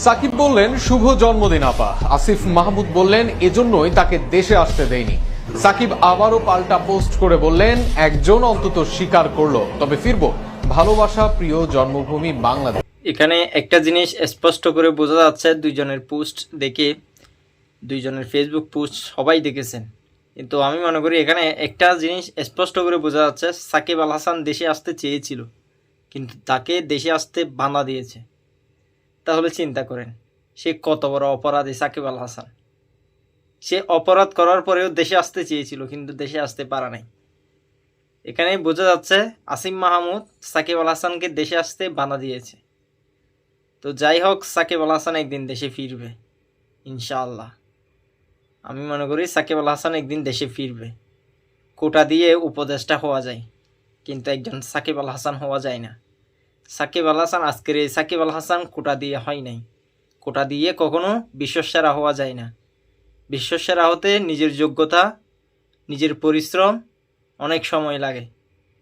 সাকিব বললেন শুভ জন্মদিন আপা। আসিফ মাহমুদ বললেন এজন্যই তাকে দেশে আসতে দেয়নি। সাকিব আবারও পাল্টা পোস্ট করে বললেন একজন অন্তত স্বীকার করলো, তবে ফিরবো, ভালোবাসা, প্রিয় জন্মভূমি বাংলাদেশ। এখানে একটা জিনিস স্পষ্ট করে বোঝা যাচ্ছে, দুইজনের পোস্ট দেখে, দুইজনের ফেসবুক পোস্ট সবাই দেখেছেন, কিন্তু আমি মনে করি এখানে একটা জিনিস স্পষ্ট করে বোঝা যাচ্ছে, সাকিব আল হাসান দেশে আসতে চেয়েছিল কিন্তু তাকে দেশে আসতে বাধা দিয়েছে। তাহলে চিন্তা করেন সে কত বড় অপরাধী সাকিব আল হাসান। সে অপরাধ করার পরেও দেশে আসতে চেয়েছিল কিন্তু দেশে আসতে পারা নাই। এখানে বোঝা যাচ্ছে আসিফ মাহমুদ সাকিব আল হাসানকে দেশে আসতে বাধা দিয়েছে। তো যাই হোক, সাকিব আল হাসান একদিন দেশে ফিরবে ইনশাআল্লাহ। আমি মনে করি সাকিব আল হাসান একদিন দেশে ফিরবে। কোটা দিয়ে উপদেষ্টা হওয়া যায় কিন্তু একজন সাকিব আল হাসান হওয়া যায় না। সাকিব আল হাসান আজকের এই সাকিব আল হাসান কোটা দিয়ে হয় নাই। কোটা দিয়ে কখনো বিশ্বসেরা হওয়া যায় না। বিশ্বসেরা হতে নিজের যোগ্যতা, নিজের পরিশ্রম, অনেক সময় লাগে।